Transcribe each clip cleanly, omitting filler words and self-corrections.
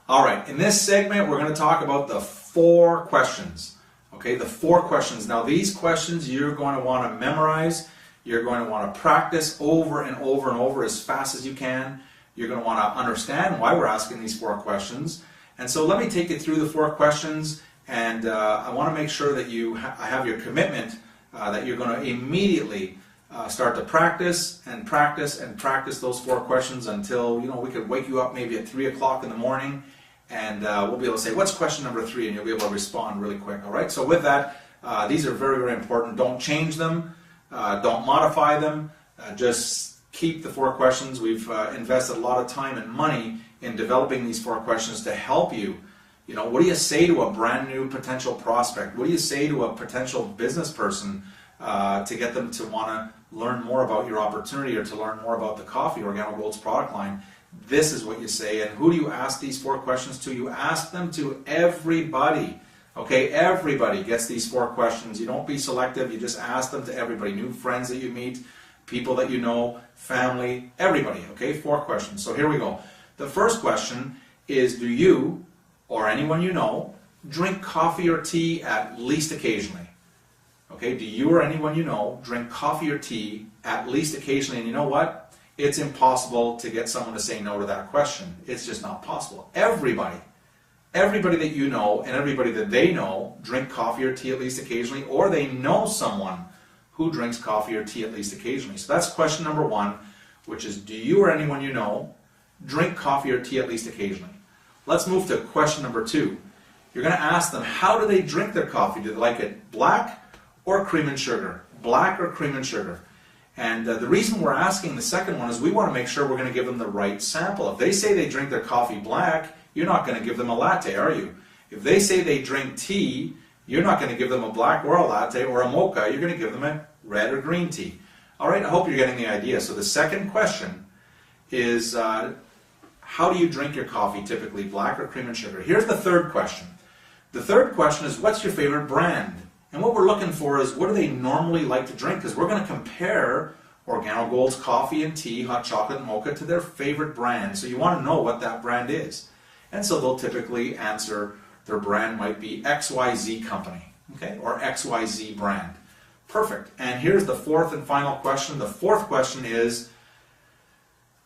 All right, in this segment, we're going to talk about the 4 questions. Okay, the 4 questions. Now, these questions you're going to want to memorize. You're going to want to practice over and over and over as fast as you can. You're going to want to understand why we're asking these 4 questions. And so let me take you through the 4 questions, and I want to make sure that you have your commitment that you're going to immediately start to practice and practice and practice those 4 questions until, we could wake you up maybe at 3 o'clock in the morning, and we'll be able to say, what's question number 3? And you'll be able to respond really quick, all right? So with that, these are very, very important. Don't change them. Don't modify them. Just keep the 4 questions. We've invested a lot of time and money in developing these 4 questions to help you. What do you say to a brand new potential prospect? What do you say to a potential business person to get them to want to learn more about your opportunity or to learn more about the coffee, Organic Gold's product line? This is what you say. And who do you ask these 4 questions to? You ask them to everybody. Okay, everybody gets these 4 questions. You don't be selective. You just ask them to everybody. New friends that you meet, people that you know, family, everybody. Okay, 4 questions. So here we go. The first question is, do you or anyone you know drink coffee or tea at least occasionally? Okay, do you or anyone you know drink coffee or tea at least occasionally? And you know what? It's impossible to get someone to say no to that question. It's just not possible. Everybody that you know and everybody that they know drink coffee or tea at least occasionally, or they know someone who drinks coffee or tea at least occasionally. So that's question number 1, which is, do you or anyone you know drink coffee or tea at least occasionally? Let's move to question number 2. You're going to ask them, how do they drink their coffee? Do they like it black or cream and sugar? Black or cream and sugar? And the reason we're asking the second one is we want to make sure we're going to give them the right sample. If they say they drink their coffee black, you're not going to give them a latte, are you? If they say they drink tea, you're not going to give them a black or a latte or a mocha. You're going to give them a red or green tea. All right, I hope you're getting the idea. So the second question is, how do you drink your coffee typically, black or cream and sugar? Here's the third question. The third question is, what's your favorite brand? And what we're looking for is, what do they normally like to drink? Because we're going to compare Organic Gold's coffee and tea, hot chocolate and mocha, to their favorite brand. So you want to know what that brand is. And so they'll typically answer their brand might be XYZ company, okay, or XYZ brand. Perfect. And here's the 4th and final question. The 4th question is,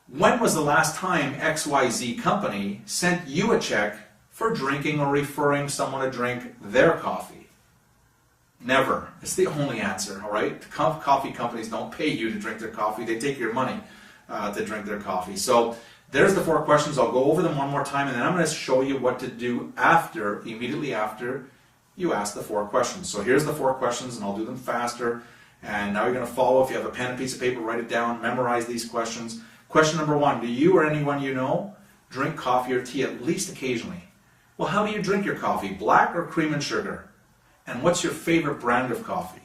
when was the last time XYZ company sent you a check for drinking or referring someone to drink their coffee? Never. It's the only answer, all right? Coffee companies don't pay you to drink their coffee. They take your money to drink their coffee. So there's the 4 questions. I'll go over them one more time, and then I'm going to show you what to do immediately after you ask the 4 questions. So here's the 4 questions, and I'll do them faster. And now you're going to follow. If you have a pen and piece of paper, write it down, memorize these questions. Question number 1, do you or anyone you know drink coffee or tea at least occasionally? Well, how do you drink your coffee, black or cream and sugar? And what's your favorite brand of coffee?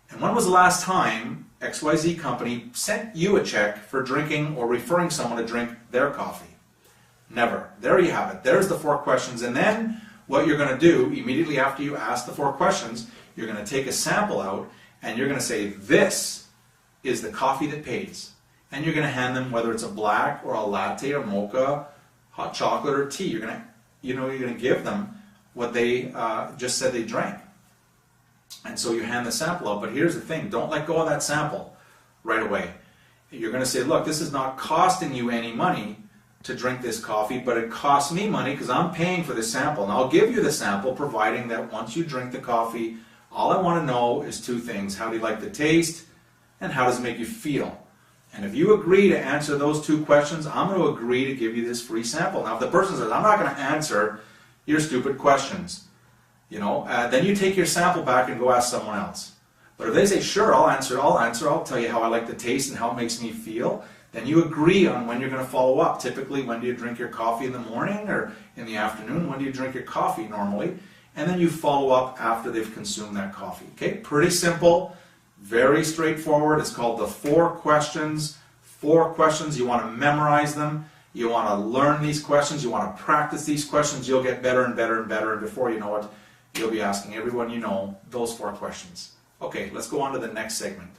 And when was the last time XYZ company sent you a check for drinking or referring someone to drink their coffee? Never. There you have it. There's the 4 questions. And then what you're going to do immediately after you ask the 4 questions, you're going to take a sample out and you're going to say, this is the coffee that pays. And you're going to hand them, whether it's a black or a latte or mocha, hot chocolate or tea. You're going to give them what they just said they drank. And so you hand the sample out. But here's the thing, don't let go of that sample right away. You're going to say, look, this is not costing you any money to drink this coffee, but it costs me money because I'm paying for this sample. And I'll give you the sample, providing that once you drink the coffee, all I want to know is 2 things. How do you like the taste, and how does it make you feel? And if you agree to answer those 2 questions, I'm going to agree to give you this free sample. Now, if the person says, I'm not going to answer your stupid questions, then you take your sample back and go ask someone else. But if they say, sure, I'll answer, I'll tell you how I like the taste and how it makes me feel, then you agree on when you're going to follow up. Typically, when do you drink your coffee, in the morning or in the afternoon? When do you drink your coffee normally? And then you follow up after they've consumed that coffee. Okay, pretty simple, very straightforward. It's called the 4 questions. 4 questions, you want to memorize them. You want to learn these questions. You want to practice these questions. You'll get better and better and better. And before you know it, you'll be asking everyone you know those 4 questions. Okay, let's go on to the next segment.